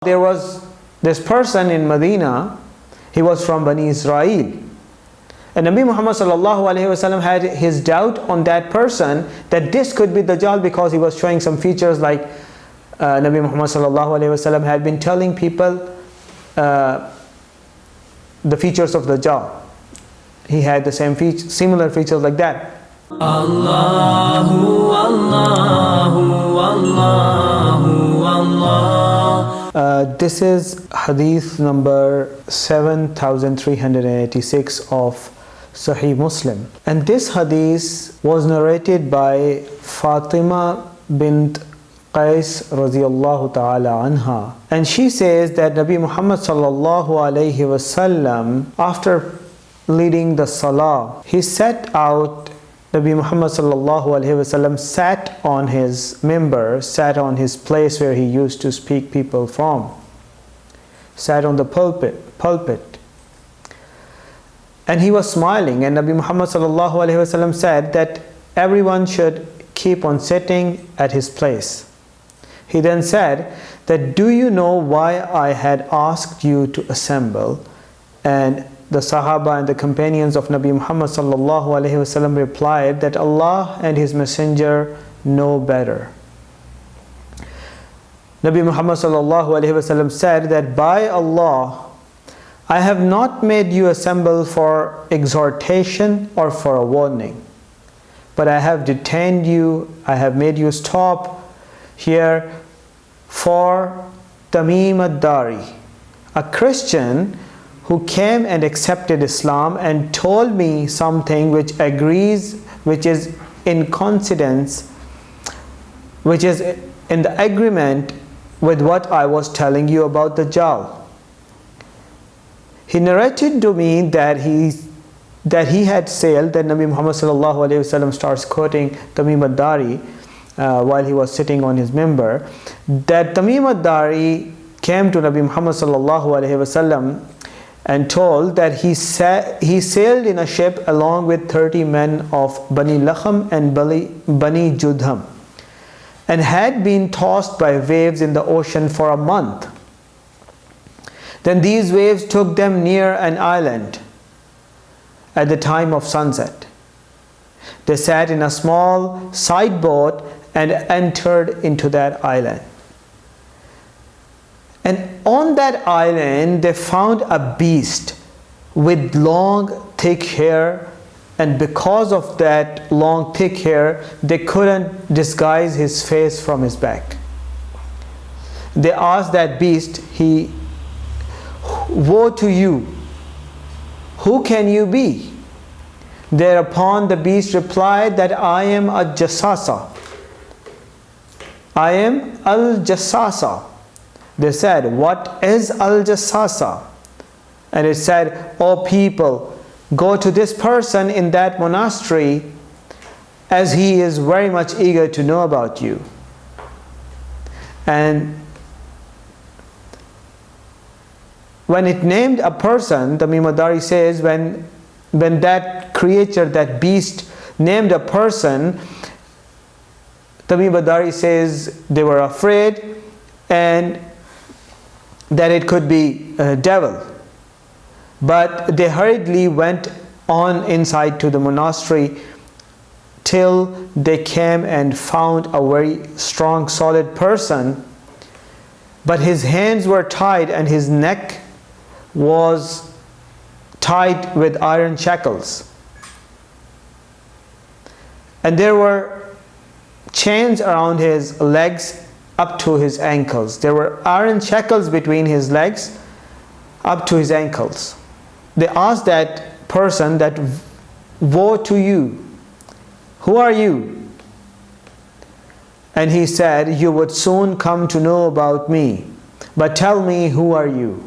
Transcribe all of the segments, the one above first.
There was this person in Medina, he was from Bani Israel. And Nabi Muhammad sallallahu alaihi wasallam had his doubt on that person that this could be Dajjal, because he was showing some features like Nabi Muhammad sallallahu alaihi wasallam had been telling people the features of Dajjal. He had the similar features like that. Allahu, Allahu, Allahu, Allah. This is hadith number 7386 of Sahih Muslim. And this hadith was narrated by Fatima bint Qais radiyallahu ta'ala anha. And she says that Nabi Muhammad sallallahu alayhi wasallam, after leading the salah, he set out. Nabi Muhammad sallallahu alaihi wasallam sat on his mimbar, sat on his place where he used to speak people from, sat on the pulpit, and he was smiling. And Nabi Muhammad sallallahu alaihi wasallam said that everyone should keep on sitting at his place. He then said that, do you know why I had asked you to assemble? And the Sahaba and the companions of Nabi Muhammad sallallahu alaihi wasallam replied that Allah and His Messenger know better. Nabi Muhammad sallallahu alaihi wasallam said that, by Allah, I have not made you assemble for exhortation or for a warning, but I have detained you, I have made you stop here for Tamim Ad-Dari, a Christian who came and accepted Islam and told me something which is in coincidence, which is in the agreement with what I was telling you about Dajjal. He narrated to me that he had sailed, that Nabi Muhammad sallallahu alaihi wasallam starts quoting Tamim Ad-Dari while he was sitting on his mimbar, that Tamim Ad-Dari came to Nabi Muhammad sallallahu alaihi wasallam and told that he sailed in a ship along with 30 men of Bani Lakham and Bani Judham, and had been tossed by waves in the ocean for a month. Then these waves took them near an island at the time of sunset. They sat in a small side boat and entered into that island. And on that island they found a beast with long thick hair, and because of that long thick hair they couldn't disguise his face from his back. They asked that beast, woe to you, who can you be? Thereupon the beast replied that, I am a jassasa, I am al-jassasa. They said, what is al-jassasa? And it said, O people, go to this person in that monastery, as he is very much eager to know about you. And when it named a person, Tamim Ad-Dari says, when that creature, that beast, named a person, Tamim Ad-Dari says they were afraid, and that it could be a devil. But they hurriedly went on inside to the monastery till they came and found a very strong, solid person. But his hands were tied and his neck was tied with iron shackles. And there were chains around his legs up to his ankles. There were iron shackles between his legs up to his ankles. They asked that person that, woe to you, who are you? And he said, you would soon come to know about me, but tell me, who are you?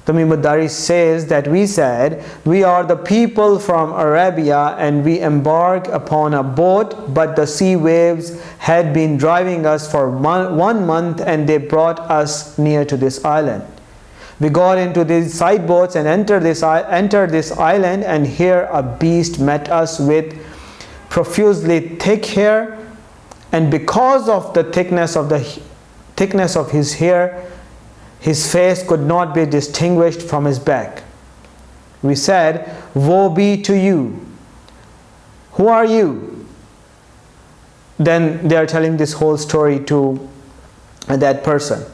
Tamim Ad-Dari says that we said, we are the people from Arabia, and we embarked upon a boat, but the sea waves had been driving us for 1 month, and they brought us near to this island. We got into these side boats and entered this island, and here a beast met us with profusely thick hair, and because of the thickness of his hair, His face could not be distinguished from his back. We said, woe be to you. Who are you? Then they are telling this whole story to that person.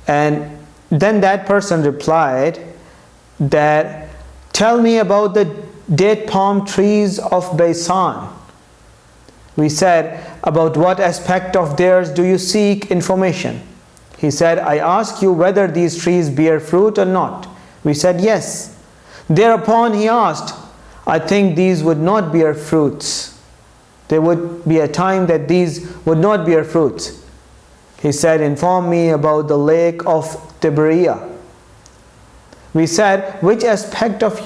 And then that person replied that, tell me about the date palm trees of Baisan. We said, about what aspect of theirs do you seek information? He said, I ask you whether these trees bear fruit or not. We said, yes. Thereupon he asked, I think these would not bear fruits. There would be a time that these would not bear fruits. He said, inform me about the lake of Tiberia. We said, which aspect of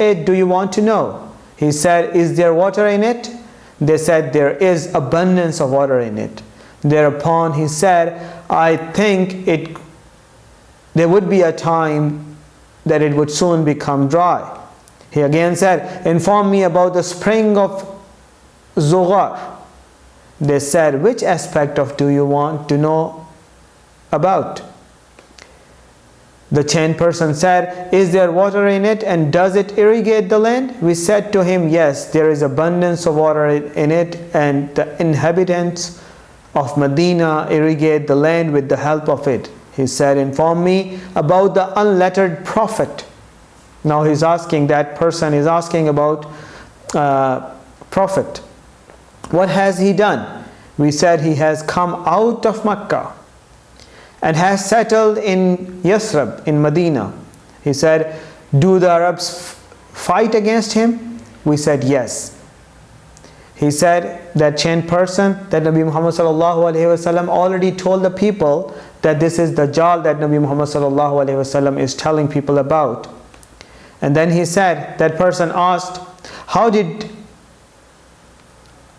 it do you want to know? He said, is there water in it? They said, there is abundance of water in it. Thereupon he said, I think there would be a time that it would soon become dry. He again said, inform me about the spring of Zogar. They said, which aspect of do you want to know about? The chained person said, is there water in it and does it irrigate the land? We said to him, yes, there is abundance of water in it and the inhabitants of Medina irrigate the land with the help of it. He said, inform me about the unlettered prophet. Now he's asking, that person is asking about prophet. What has he done? We said he has come out of Mecca and has settled in Yathrib in Medina. He said, do the Arabs fight against him? We said yes. He said, that chained person, that Nabi Muhammad sallallahu alaihi wasallam already told the people that this is the Dajjal that Nabi Muhammad sallallahu alaihi wasallam is telling people about. And then he said, that person asked, how did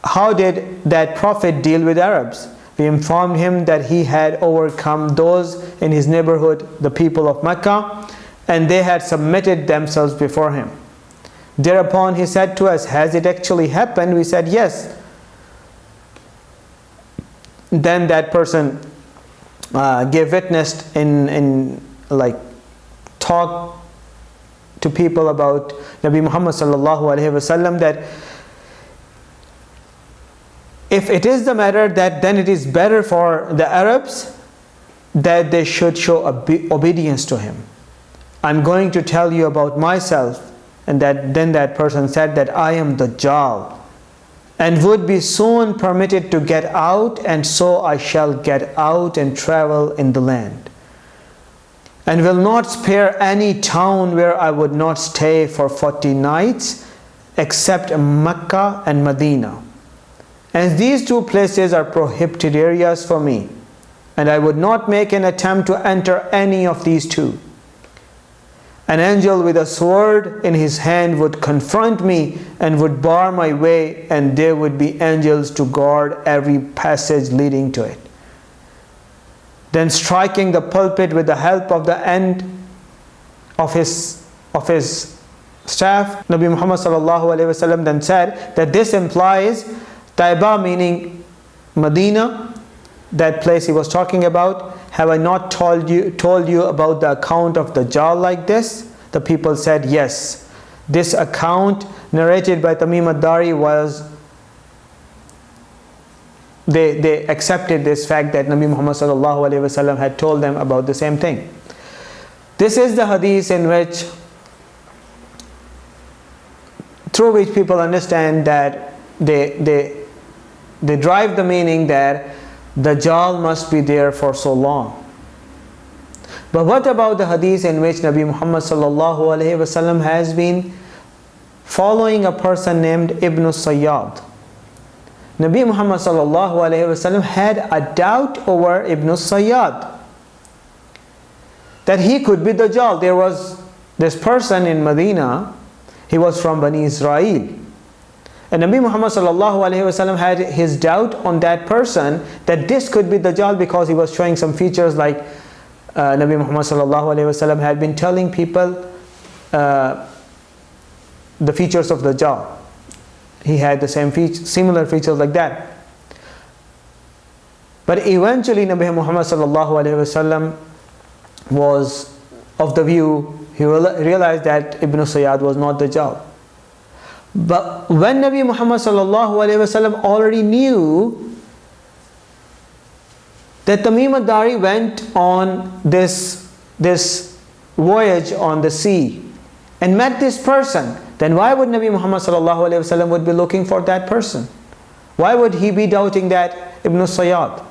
that prophet deal with Arabs? We informed him that he had overcome those in his neighborhood, the people of Mecca, and they had submitted themselves before him. Thereupon he said to us, has it actually happened? We said yes. Then that person gave witness in like talk to people about Nabi Muhammad sallallahu alaihi wasallam, that if it is the matter that then it is better for the Arabs that they should show obedience to him. I'm going to tell you about myself. And then that person said that I am the Dajjal and would be soon permitted to get out, and so I shall get out and travel in the land, and will not spare any town where I would not stay for 40 nights except Mecca and Medina. And these two places are prohibited areas for me, and I would not make an attempt to enter any of these two. An angel with a sword in his hand would confront me and would bar my way, and there would be angels to guard every passage leading to it. Then striking the pulpit with the help of the end of his staff, Nabi Muhammad sallallahu alaihi wasallam then said that this implies Taiba, meaning Medina, that place he was talking about. Have I not told you about the account of the Dajjal like this? The people said yes. This account narrated by Tamim Ad-Dari was, they accepted this fact that Nabi Muhammad sallallahu alaihi wasallam had told them about the same thing. This is the hadith through which people understand that they drive the meaning that Dajjal must be there for so long. But what about the hadith in which Nabi Muhammad sallallahu alaihi wasallam has been following a person named Ibn Sayyad? Nabi Muhammad sallallahu alaihi wasallam had a doubt over Ibn Sayyad, that he could be Dajjal. There was this person in Medina, he was from Bani Israel. And Nabi Muhammad sallallahu alaihi wasallam had his doubt on that person, that this could be Dajjal, because he was showing some features like Nabi Muhammad sallallahu alaihi wasallam had been telling people the features of Dajjal. He had the similar features like that. But eventually Nabi Muhammad sallallahu alaihi wasallam was of the view, he realized that Ibn Sayyad was not Dajjal. But when Nabi Muhammad sallallahu alaihi wasallam already knew that Tamim Ad-Dari went on this voyage on the sea and met this person, then why would Nabi Muhammad sallallahu alaihi wasallam would be looking for that person? Why would he be doubting that Ibn Sayyad?